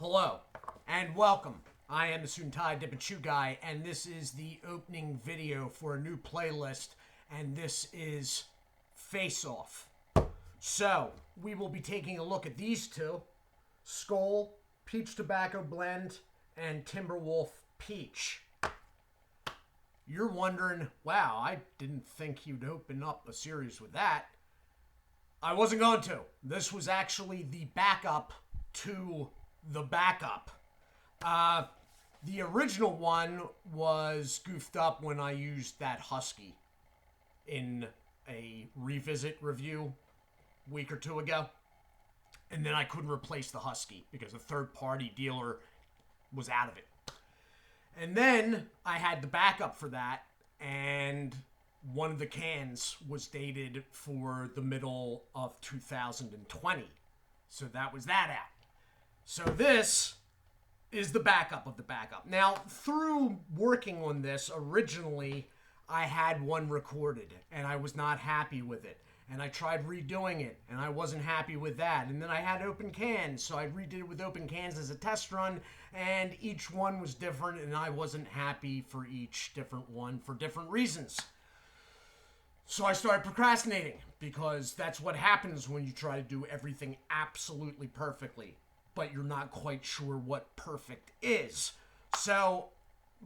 Hello, and welcome. I am the Suit&Tie, Dip&ChewGuy, and this is the opening video for a new playlist, and this is Face Off. So, we will be taking a look at these two, Skoal Peach Tobacco Blend and TimberWolf Peach. You're wondering, wow, I didn't think you'd open up a series with that. I wasn't going to. This was actually the backup to the backup. The original one was goofed up when I used that Husky in a revisit review a week or two ago. And then I couldn't replace the Husky because a third-party dealer was out of it. And then I had the backup for that, and one of the cans was dated for the middle of 2020. So that was that out. So this is the backup of the backup. Now, through working on this, originally I had one recorded, and I was not happy with it. And I tried redoing it, and I wasn't happy with that. And then I had open cans, so I redid it with open cans as a test run, and each one was different, and I wasn't happy for each different one for different reasons. So I started procrastinating, because that's what happens when you try to do everything absolutely perfectly, but you're not quite sure what perfect is. So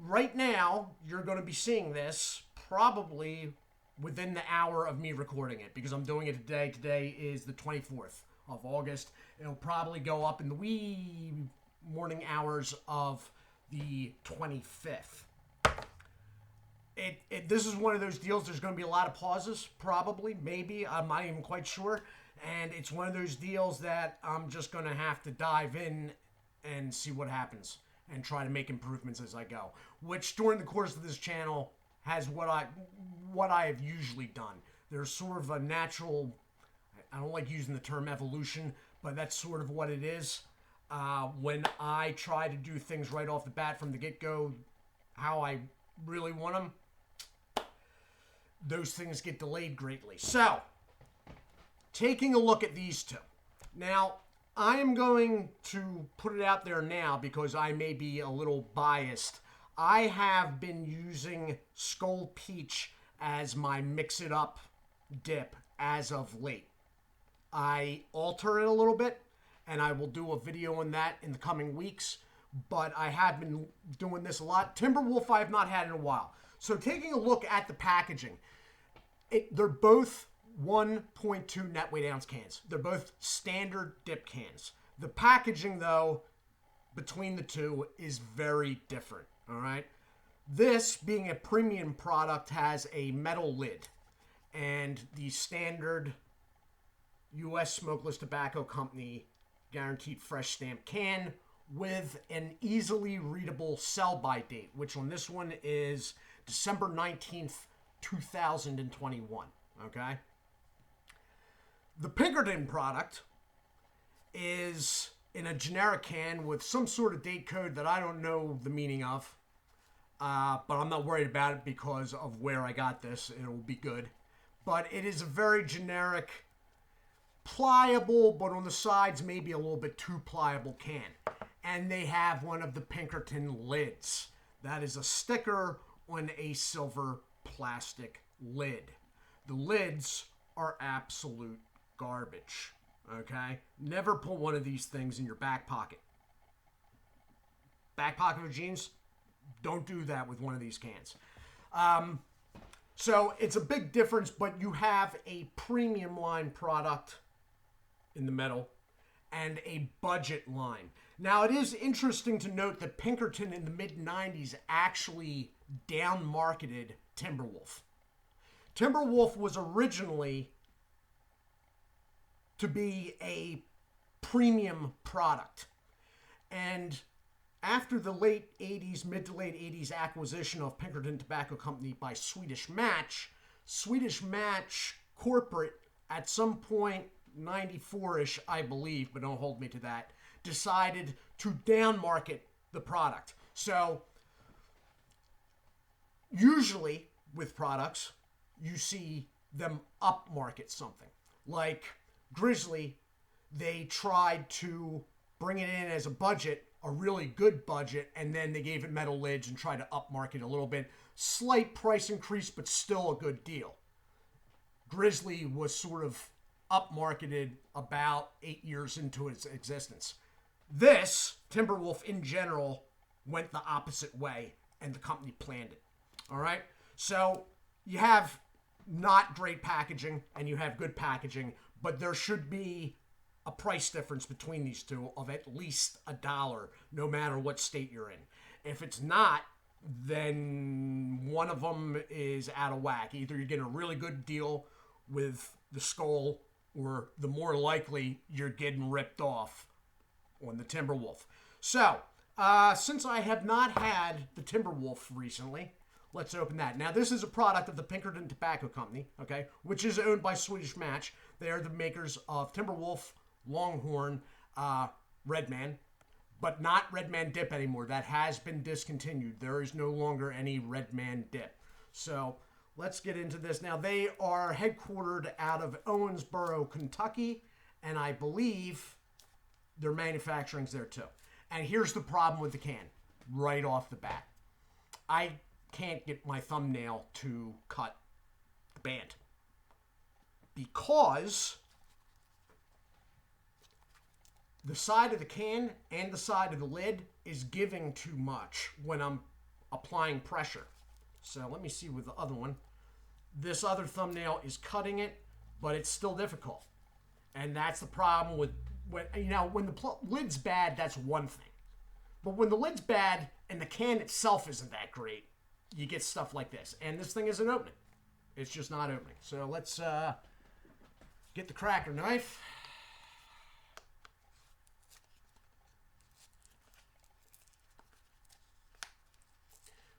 right now, you're going to be seeing this probably within the hour of me recording it, because I'm doing it today. Today is the 24th of August. It'll probably go up in the wee morning hours of the 25th. This is one of those deals, there's going to be a lot of pauses, probably, maybe, I'm not even quite sure. And it's one of those deals that I'm just going to have to dive in and see what happens and try to make improvements as I go, which during the course of this channel has what I have usually done. There's sort of a natural, I don't like using the term evolution, but that's sort of what it is. When I try to do things right off the bat from the get-go, how I really want them, those things get delayed greatly. So, taking a look at these two. Now, I am going to put it out there now because I may be a little biased. I have been using Skoal Peach as my mix-it-up dip as of late. I alter it a little bit, and I will do a video on that in the coming weeks, but I have been doing this a lot. TimberWolf I have not had in a while. So taking a look at the packaging, they're both 1.2 net weight ounce cans. They're both standard dip cans. The packaging, though, between the two is very different, all right? This, being a premium product, has a metal lid, and the standard U.S. Smokeless Tobacco Company guaranteed fresh stamp can with an easily readable sell-by date, which on this one is December 19th, 2021, okay? The Pinkerton product is in a generic can with some sort of date code that I don't know the meaning of, but I'm not worried about it because of where I got this. It will be good. But it is a very generic, pliable, but on the sides maybe a little bit too pliable can. And they have one of the Pinkerton lids. That is a sticker on a silver plastic lid. The lids are absolute garbage, okay? Never put one of these things in your back pocket. Back pocket of jeans, don't do that with one of these cans. So it's a big difference, but you have a premium line product in the middle and a budget line. Now, it is interesting to note that Pinkerton in the mid-90s actually down-marketed TimberWolf. TimberWolf was originally to be a premium product. And after the late 80s, mid to late 80s acquisition of Pinkerton Tobacco Company by Swedish Match corporate at some point, 94-ish, I believe, but don't hold me to that, decided to down-market the product. So, usually with products, you see them up-market something. Like Grizzly, they tried to bring it in as a budget a really good budget, and then they gave it metal lids and tried to upmarket a little bit. Slight price increase, but still a good deal. Grizzly was sort of upmarketed about 8 years into its existence. This, TimberWolf in general, went the opposite way, and the company planned it. All right? So you have not great packaging, and you have good packaging, but there should be a price difference between these two of at least $1, no matter what state you're in. If it's not, then one of them is out of whack. Either you're getting a really good deal with the Skoal, or the more likely you're getting ripped off on the TimberWolf. So, since I have not had the TimberWolf recently, let's open that. Now, this is a product of the Pinkerton Tobacco Company, okay, which is owned by Swedish Match. They are the makers of TimberWolf, Longhorn, Redman, but not Redman Dip anymore. That has been discontinued. There is no longer any Redman Dip. So let's get into this. Now, they are headquartered out of Owensboro, Kentucky, and I believe their manufacturing's there too. And here's the problem with the can right off the bat. I can't get my thumbnail to cut the band because the side of the can and the side of the lid is giving too much when I'm applying pressure. So let me see with the other one. This other thumbnail is cutting it, but it's still difficult. And that's the problem with, when the lid's bad, that's one thing. But when the lid's bad and the can itself isn't that great, you get stuff like this. And this thing isn't opening. It's just not opening. So let's get the cracker knife.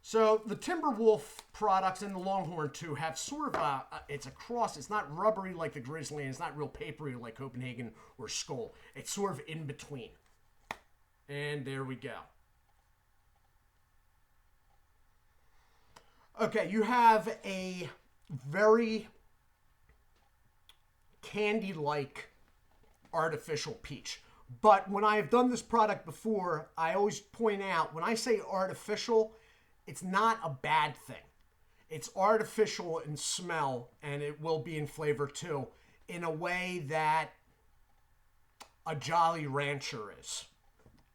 So the TimberWolf products and the Longhorn too have sort of it's a cross. It's not rubbery like the Grizzly, and it's not real papery like Copenhagen or Skoal. It's sort of in between. And there we go. Okay, you have a very candy-like artificial peach. But when I have done this product before, I always point out, when I say artificial, it's not a bad thing. It's artificial in smell, and it will be in flavor too, in a way that a Jolly Rancher is.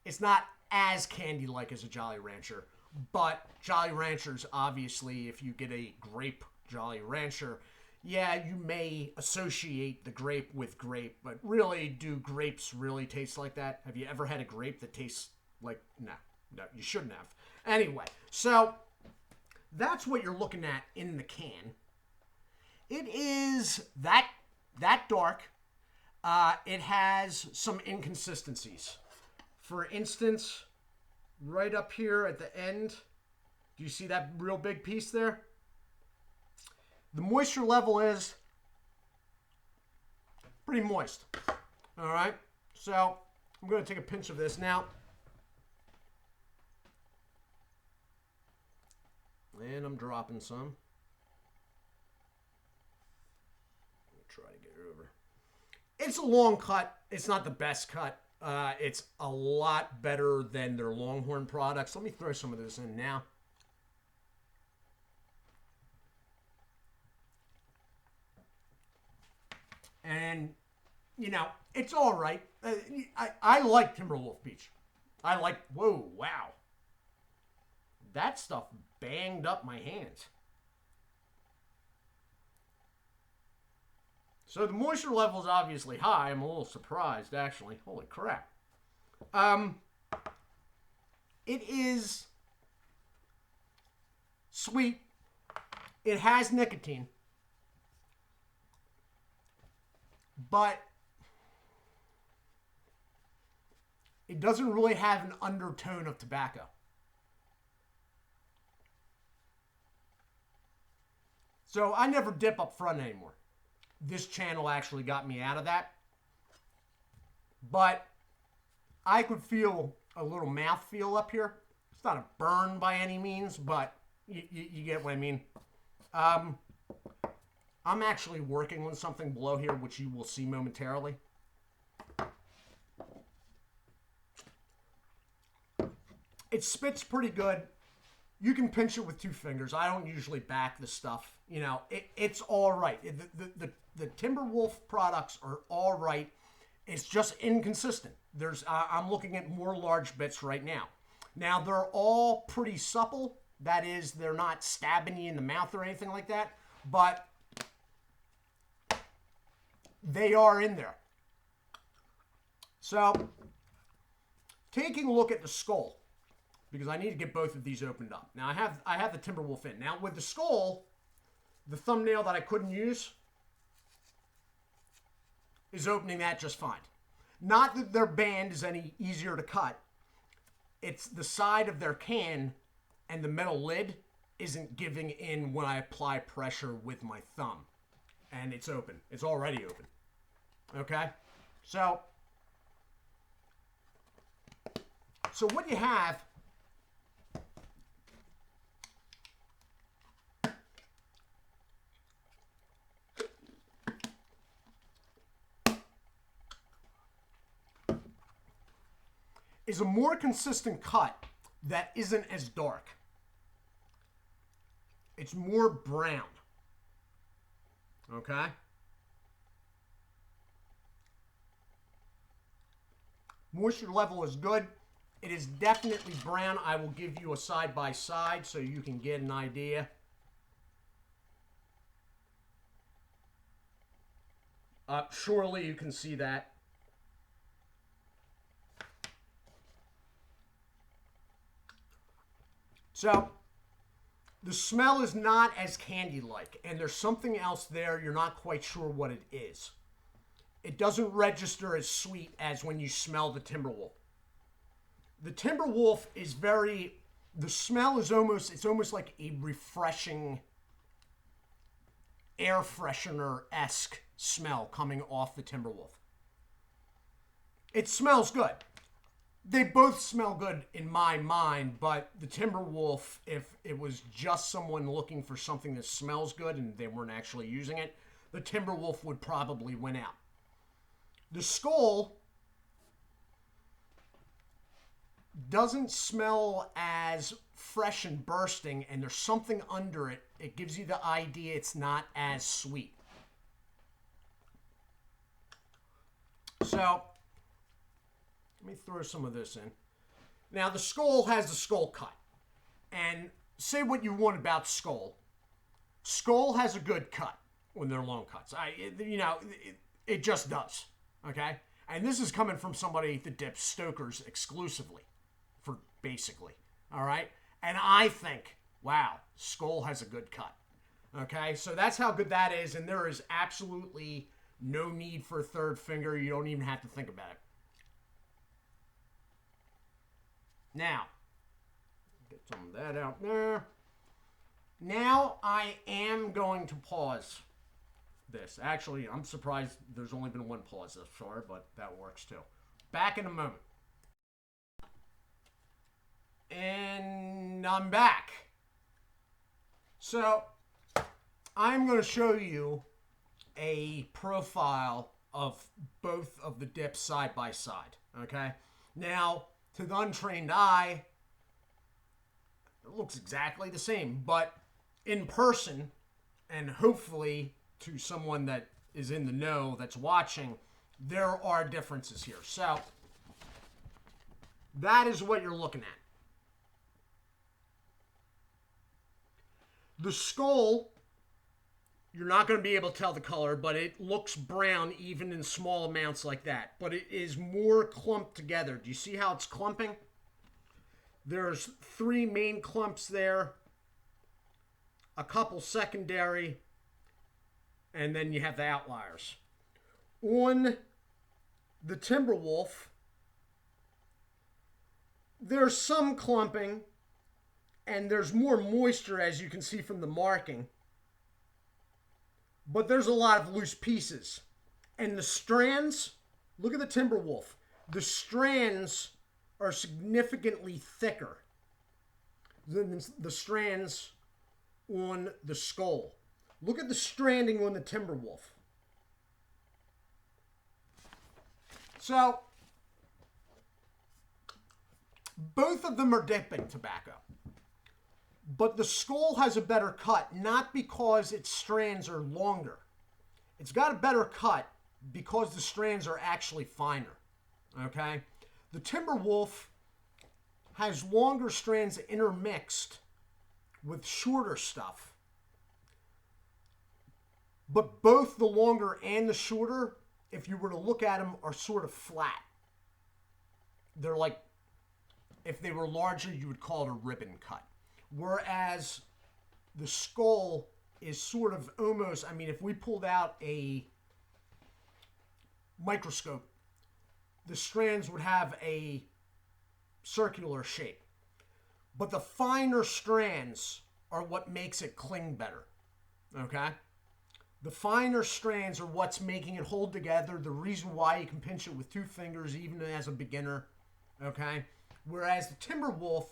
It's not as candy-like as a Jolly Rancher, but Jolly Ranchers, obviously, if you get a grape Jolly Rancher, yeah, you may associate the grape with grape, but really, do grapes really taste like that? Have you ever had a grape that tastes like... No, you shouldn't have. Anyway, so that's what you're looking at in the can. It is that dark. It has some inconsistencies. For instance, right up here at the end, do you see that real big piece there? The moisture level is pretty moist. All right, so I'm going to take a pinch of this now. And I'm dropping some. Try to get it over. It's a long cut. It's not the best cut. It's a lot better than their Longhorn products. Let me throw some of this in now. And, it's all right. I like TimberWolf Peach. I like, whoa, wow. That stuff banged up my hands. So the moisture level is obviously high. I'm a little surprised, actually. Holy crap. It is sweet. It has nicotine. But it doesn't really have an undertone of tobacco. So I never dip up front anymore. This channel actually got me out of that. But I could feel a little mouthfeel up here. It's not a burn by any means, but you get what I mean. I'm actually working on something below here, which you will see momentarily. It spits pretty good. You can pinch it with 2 fingers. I don't usually back the stuff. You know, it's all right. The TimberWolf products are all right. It's just inconsistent. I'm looking at more large bits right now. Now, they're all pretty supple. That is, they're not stabbing you in the mouth or anything like that. But they are in there. So, taking a look at the Skoal, because I need to get both of these opened up. Now, I have the TimberWolf in. Now, with the Skoal, the thumbnail that I couldn't use is opening that just fine. Not that their band is any easier to cut. It's the side of their can and the metal lid isn't giving in when I apply pressure with my thumb. And it's open. It's already open. Okay? So what you have is a more consistent cut that isn't as dark. It's more brown. Okay? Moisture level is good. It is definitely brown. I will give you a side-by-side so you can get an idea. Surely you can see that. So, the smell is not as candy-like, and there's something else there. You're not quite sure what it is. It doesn't register as sweet as when you smell the TimberWolf. The TimberWolf is the smell is almost like a refreshing air freshener-esque smell coming off the TimberWolf. It smells good. They both smell good in my mind, but the TimberWolf, if it was just someone looking for something that smells good and they weren't actually using it, the TimberWolf would probably win out. The Skoal doesn't smell as fresh and bursting, and there's something under it. It gives you the idea it's not as sweet. So, let me throw some of this in. Now, the Skoal has the Skoal cut. And say what you want about Skoal. Skoal has a good cut when they're long cuts. It just does. Okay? And this is coming from somebody that dips Stokers exclusively. For basically. Alright? And I think, wow, Skoal has a good cut. Okay? So that's how good that is. And there is absolutely no need for a third finger. You don't even have to think about it. Now, get some of that out there. Now I am going to pause this. Actually, I'm surprised there's only been one pause thus far, but that works too. Back in a moment. And I'm back. So, I'm going to show you a profile of both of the dips side by side. Okay? Now, to the untrained eye, it looks exactly the same, but in person, and hopefully to someone that is in the know that's watching, there are differences here. So, that is what you're looking at. The Skoal, you're not going to be able to tell the color, but it looks brown even in small amounts like that. But it is more clumped together. Do you see how it's clumping? There's 3 main clumps there, a couple secondary, and then you have the outliers. On the TimberWolf, there's some clumping, and there's more moisture, as you can see from the marking. But there's a lot of loose pieces. And the strands, look at the TimberWolf. The strands are significantly thicker than the strands on the Skoal. Look at the stranding on the TimberWolf. So, Both of them are dipping tobacco. But the Skoal has a better cut, not because its strands are longer. It's got a better cut because the strands are actually finer. Okay? The TimberWolf has longer strands intermixed with shorter stuff. But both the longer and the shorter, if you were to look at them, are sort of flat. They're like, if they were larger, you would call it a ribbon cut. Whereas the Skoal is sort of almost, I mean, if we pulled out a microscope, the strands would have a circular shape. But the finer strands are what makes it cling better. Okay? The finer strands are what's making it hold together. The reason why you can pinch it with 2 fingers even as a beginner. Okay? Whereas the TimberWolf,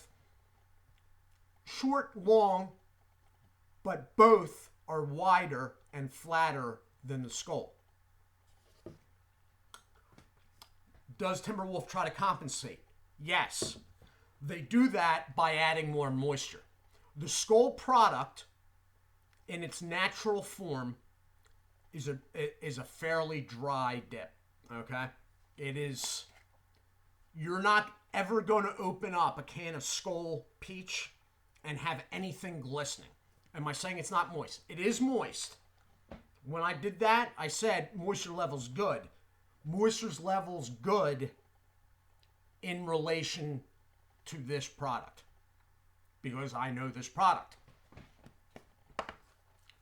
short, long, but both are wider and flatter than the Skoal. Does TimberWolf try to compensate? Yes. They do that by adding more moisture. The Skoal product, in its natural form, is a fairly dry dip. Okay? It is. You're not ever going to open up a can of Skoal peach and have anything glistening. Am I saying it's not moist? It is moist. When I did that, I said moisture level's good. Moisture level's good in relation to this product because I know this product.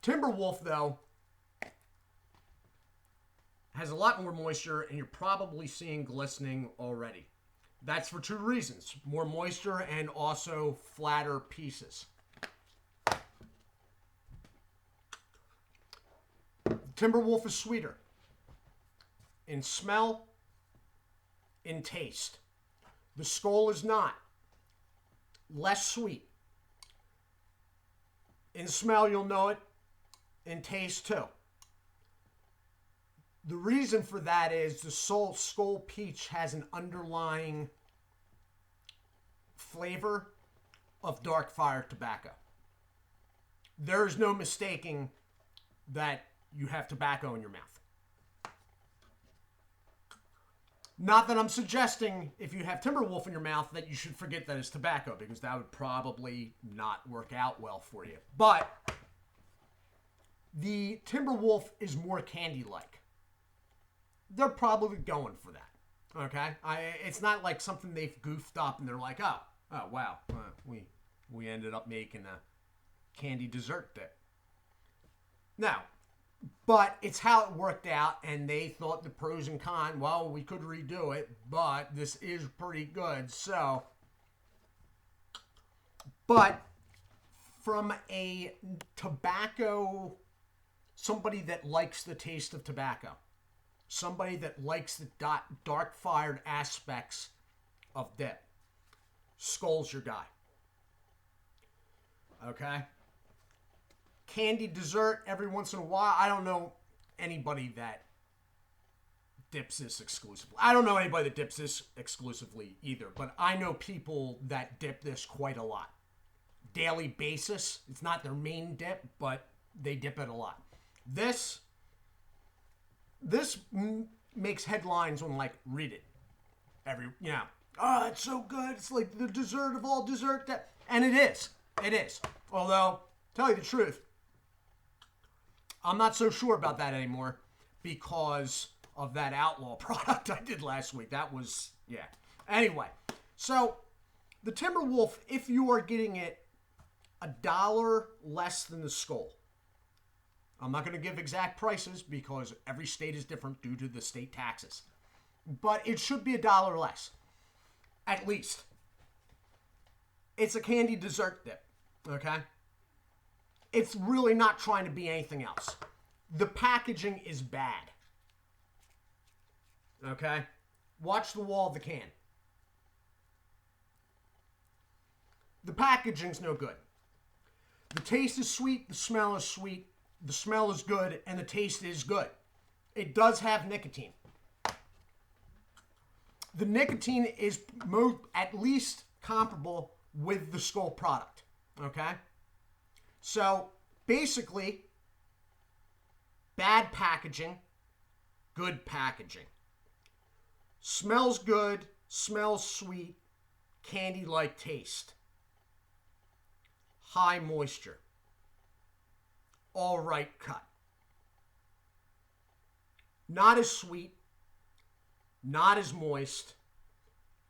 TimberWolf, though, has a lot more moisture, and you're probably seeing glistening already. That's for 2 reasons. More moisture and also flatter pieces. TimberWolf is sweeter in smell, in taste. The Skoal is not. Less sweet. In smell, you'll know it. In taste, too. The reason for that is the Skoal peach has an underlying flavor of dark fire tobacco. There is no mistaking that you have tobacco in your mouth. Not that I'm suggesting if you have TimberWolf in your mouth that you should forget that it's tobacco, because that would probably not work out well for you. But the TimberWolf is more candy-like. They're probably going for that. Okay? It's not like something they've goofed up and they're like, oh wow, we ended up making a candy dessert dip. No. But it's how it worked out, and they thought the pros and cons, well, we could redo it, but this is pretty good. So, but from a tobacco, somebody that likes the taste of tobacco, somebody that likes the dark-fired aspects of dip, Skoal's your guy. Okay? Candy dessert every once in a while. I don't know anybody that dips this exclusively. I don't know anybody that dips this exclusively either, but I know people that dip this quite a lot. Daily basis. It's not their main dip, but they dip it a lot. This makes headlines when, like, read it. Oh, it's so good. It's like the dessert of all dessert. And it is. It is. Although, tell you the truth, I'm not so sure about that anymore because of that outlaw product I did last week. That was, yeah. Anyway, so the TimberWolf, if you are getting it $1 less than the Skoal, I'm not going to give exact prices because every state is different due to the state taxes. But it should be $1 less. At least. It's a candy dessert dip. Okay? It's really not trying to be anything else. The packaging is bad. Okay? Watch the wall of the can. The packaging's no good. The taste is sweet. The smell is sweet. The smell is good. And the taste is good. It does have nicotine. The nicotine is at least comparable with the Skoal product, okay? So basically, bad packaging, good packaging. Smells good, smells sweet, candy-like taste. High moisture. All right cut. Not as sweet, not as moist,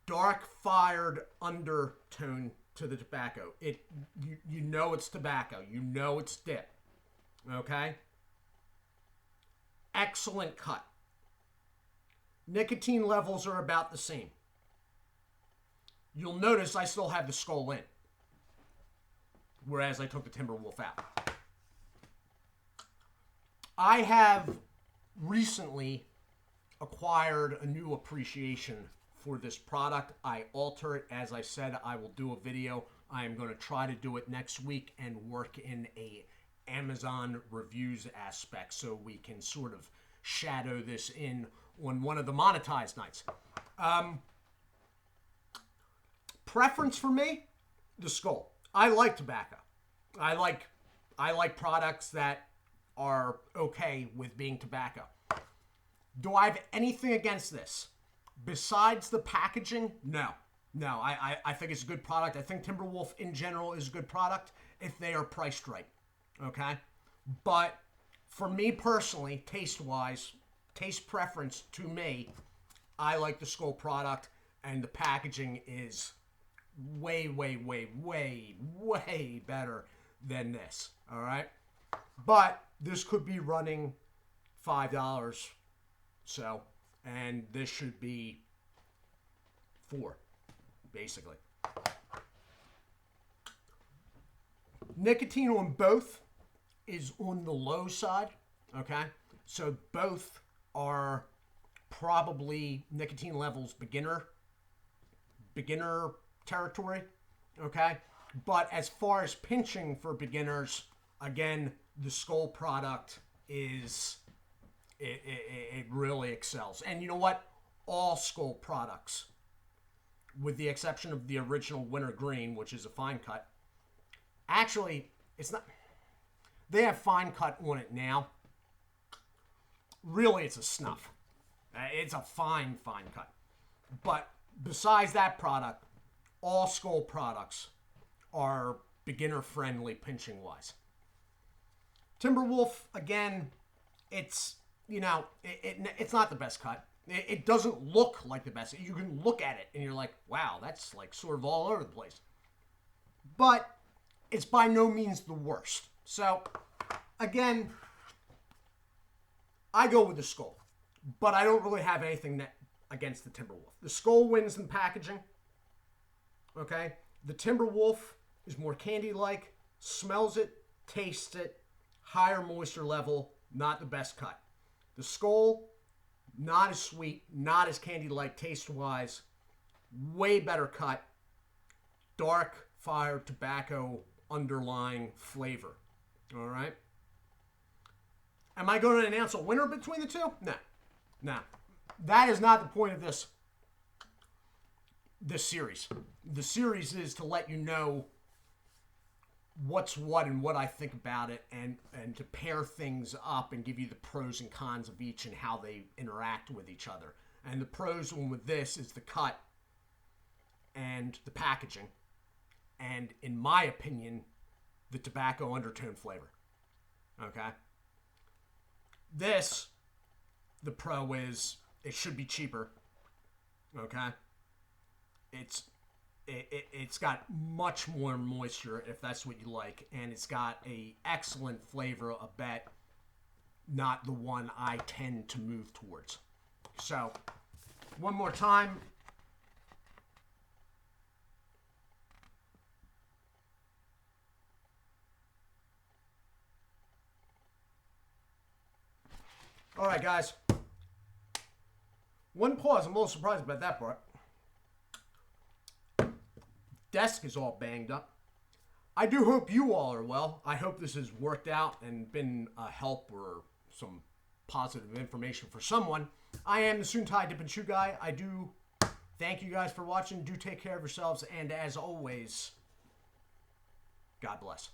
dark fired undertone to the tobacco. You know it's tobacco. You know it's dip. Okay? Excellent cut. Nicotine levels are about the same. You'll notice I still have the Skoal in, whereas I took the TimberWolf out. I have recently acquired a new appreciation for this product. I alter it. As I said, I will do a video. I am going to try to do it next week and work in a Amazon reviews aspect so we can sort of shadow this in on one of the monetized nights. Preference for me, the Skoal. I like tobacco. I like products that are okay with being tobacco. Do I have anything against this? Besides the packaging, no. No, I think it's a good product. I think TimberWolf in general is a good product if they are priced right. Okay? But for me personally, taste-wise, taste preference to me, I like the Skoal product, and the packaging is way, way, way, way, way better than this. All right? But this could be running $5, so, and this should be $4, basically. Nicotine on both is on the low side, okay? So both are probably nicotine levels beginner territory, okay? But as far as pinching for beginners, again, the Skoal product is, it really excels. And you know what? All Skoal products, with the exception of the original Wintergreen, which is a fine cut, actually, it's not, they have fine cut on it now. Really, it's a snuff. It's a fine cut. But besides that product, all Skoal products are beginner-friendly pinching-wise. TimberWolf, again, it's, you know, it's not the best cut. It doesn't look like the best. You can look at it and you're like, wow, that's like sort of all over the place. But it's by no means the worst. So, again, I go with the Skoal. But I don't really have anything against the TimberWolf. The Skoal wins in packaging. Okay? The TimberWolf is more candy-like, smells it, tastes it, higher moisture level, not the best cut. The Skoal, not as sweet, not as candy-like taste-wise, way better cut, dark fire tobacco underlying flavor. All right? Am I going to announce a winner between the two? No. No. That is not the point of this series. The series is to let you know what's what and what I think about it, and to pair things up and give you the pros and cons of each and how they interact with each other. And the pros with this is the cut and the packaging, and in my opinion, the tobacco undertone flavor. Okay? This, the pro is, it should be cheaper. Okay? It's got much more moisture, if that's what you like, and it's got a excellent flavor, a bet, not the one I tend to move towards. So, one more time. All right, guys. One pause. I'm a little surprised about that part. Desk is all banged up. I do hope you all are well. I hope this has worked out and been a help or some positive information for someone. I am the Suit&Tie Dip&ChewGuy. I do Thank you guys for watching. Do take care of yourselves, and as always, God bless.